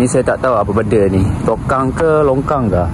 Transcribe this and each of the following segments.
Ni saya tak tahu apa benda ni. Tokang ke longkang ke?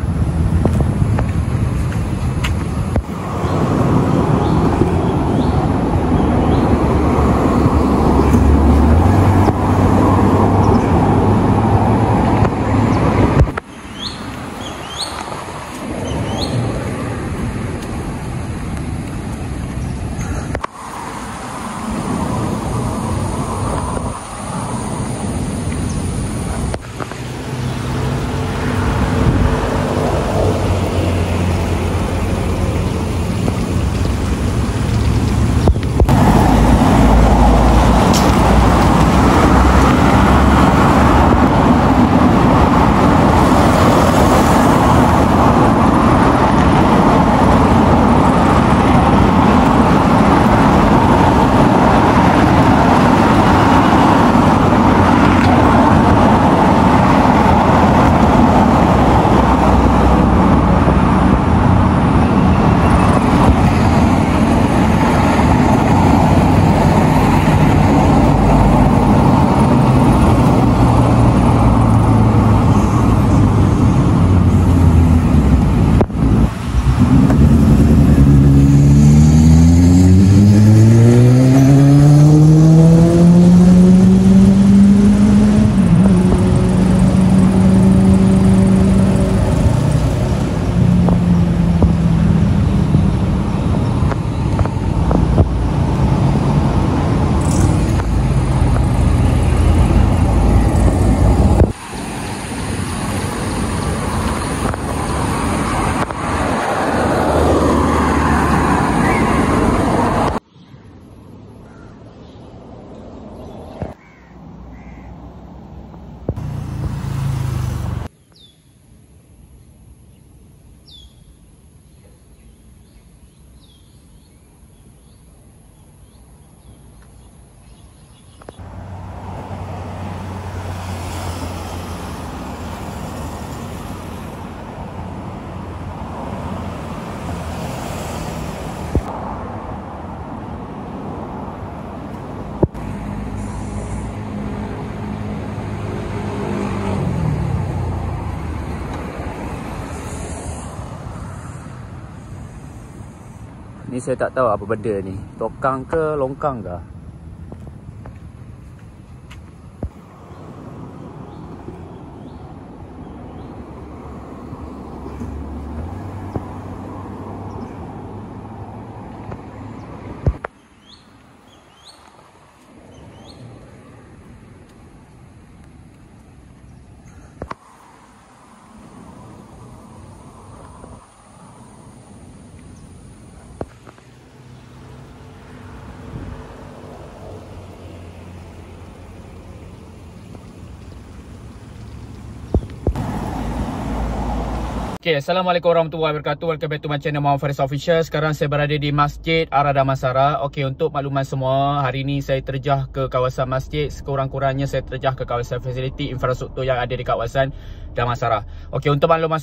Ni saya tak tahu apa benda ni. Tokang ke longkang ke? Okay, Assalamualaikum warahmatullahi wabarakatuh. Welcome back to my channel Muhammad Faris Official. Sekarang saya berada di Masjid Arah Damansara. Okay, untuk makluman semua, hari ni saya terjah ke kawasan masjid. Sekurang-kurangnya saya terjah ke kawasan fasiliti infrastruktur yang ada di kawasan Damansara. Okay, untuk makluman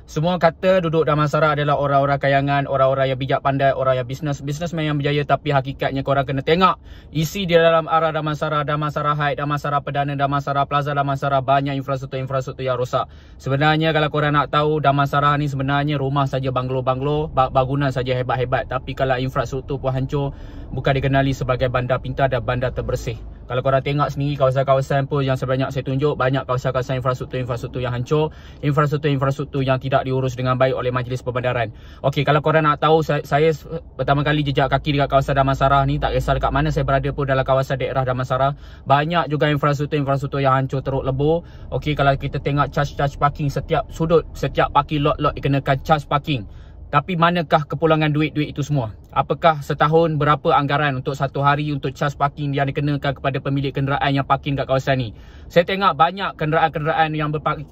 semua kata duduk Damansara adalah orang-orang kayangan, orang-orang yang bijak pandai, orang yang businessman yang berjaya. Tapi hakikatnya korang kena tengok isi di dalam arah Damansara, Damansara Heights, Damansara Perdana, Damansara Plaza Damansara, banyak infrastruktur yang rosak. Sebenarnya kalau korang nak tahu, Damansara ni sebenarnya rumah saja, banglo-banglo, bangunan saja hebat-hebat. Tapi kalau infrastruktur pun hancur, bukan dikenali sebagai bandar pintar dan bandar terbersih. Kalau korang tengok sendiri kawasan-kawasan pun yang sebanyak saya tunjuk, banyak kawasan-kawasan infrastruktur yang hancur, infrastruktur yang tidak diurus dengan baik oleh Majlis Perbandaran. Okey, kalau korang nak tahu, saya pertama kali jejak kaki dekat kawasan Damansara ni, tak kisah dekat mana saya berada pun dalam kawasan daerah Damansara, banyak juga infrastruktur yang hancur teruk lebur. Okey, kalau kita tengok charge parking setiap sudut, setiap parking lot dikenakan charge parking. Tapi manakah kepulangan duit-duit itu semua? Apakah setahun berapa anggaran untuk satu hari untuk charge parking yang dikenakan kepada pemilik kenderaan yang parking kat kawasan ni? Saya tengok banyak kenderaan-kenderaan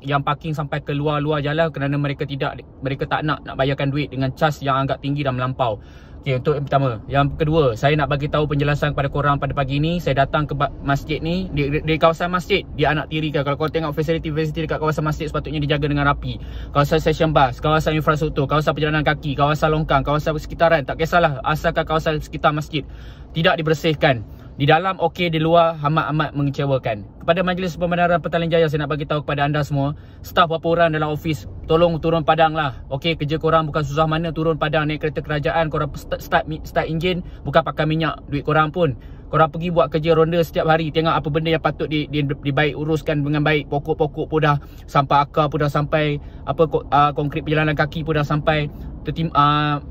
yang parking sampai ke luar jalan kerana mereka tak nak bayarkan duit dengan charge yang agak tinggi dan melampau. Okey, untuk yang pertama. Yang kedua, saya nak bagi tahu penjelasan kepada korang pada pagi ni. Saya datang ke masjid ni, di kawasan masjid dia anak tirikan. Kalau korang tengok fasiliti dekat kawasan masjid sepatutnya dijaga dengan rapi. Kawasan stesen bas, kawasan infrastruktur, kawasan perjalanan kaki, kawasan longkang, kawasan sekitaran, tak kisahlah, asalkan kawasan sekitar masjid tidak dibersihkan. Di dalam okey, di luar amat-amat mengecewakan. Kepada Majlis Pembenaran Petaling Jaya, saya nak bagi tahu kepada anda semua, staf berapa orang dalam office, tolong turun padang lah. Okey, kerja korang bukan susah mana, turun padang naik kereta kerajaan, korang start enjin, bukan pakai minyak duit korang pun. Korang pergi buat kerja ronda setiap hari, tengok apa benda yang patut dibaik uruskan dengan baik. Pokok-pokok pun dah sampai akar, pun dah sampai apa konkrit perjalanan kaki pun dah sampai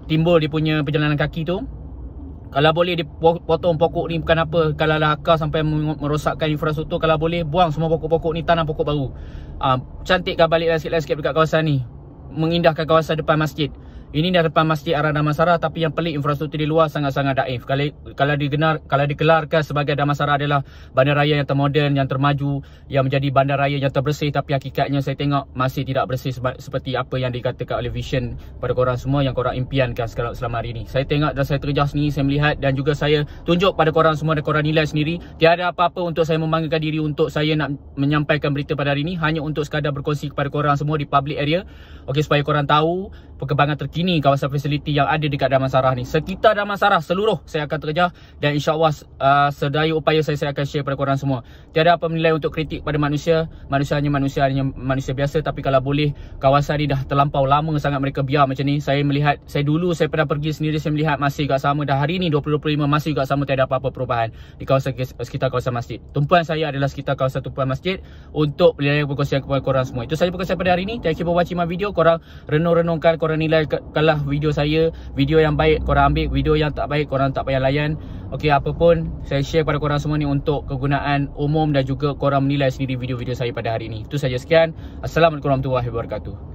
timbul dia punya perjalanan kaki tu. Kalau boleh dipotong pokok ni, bukan apa, kalau lah akar sampai merosakkan infrastruktur, kalau boleh buang semua pokok-pokok ni, tanam pokok baru. Cantikkan balik landscape dekat kawasan ni, mengindahkan kawasan depan masjid. Ini dah depan Masjid Ar Damansara, tapi yang pelik infrastruktur di luar sangat-sangat daif. Kalau dikelarkan sebagai Damansara adalah bandaraya yang termoden, yang termaju, yang menjadi bandaraya yang terbersih, tapi hakikatnya saya tengok masih tidak bersih seperti apa yang dikatakan oleh vision pada korang semua yang korang impiankan selama hari ini. Saya tengok dan saya terjah sendiri, saya melihat dan juga saya tunjuk pada korang semua dan korang nilai sendiri. Tiada apa-apa untuk saya membanggakan diri untuk saya nak menyampaikan berita pada hari ini, hanya untuk sekadar berkongsi kepada korang semua di public area. Okey, supaya korang tahu perkembangan terkini kawasan fasiliti yang ada dekat Damansara ni. Sekitar Damansara seluruh saya akan terjah, dan insya-Allah sedaya upaya saya akan share pada korang semua. Tiada apa menilai untuk kritik pada manusia. Manusia hanya manusia biasa, tapi kalau boleh kawasan ni dah terlampau lama sangat mereka biar macam ni. Saya melihat, saya pernah pergi sendiri, saya melihat masih juga sama dah hari ni 2025, masih juga sama, tiada apa-apa perubahan di kawasan sekitar kawasan masjid. Tumpuan saya adalah sekitar kawasan tumpuan masjid untuk berkongsian kepada korang semua. Itu saja perkongsian pada hari ni. Thank you for watching my video. Korang renung-renungkan, korang nilai kalah video saya. Video yang baik korang ambil, video yang tak baik korang tak payah layan. Okey, apa pun saya share pada korang semua ni untuk kegunaan umum dan juga korang menilai sendiri video-video saya pada hari ini. Itu saja, sekian. Assalamualaikum warahmatullahi wabarakatuh.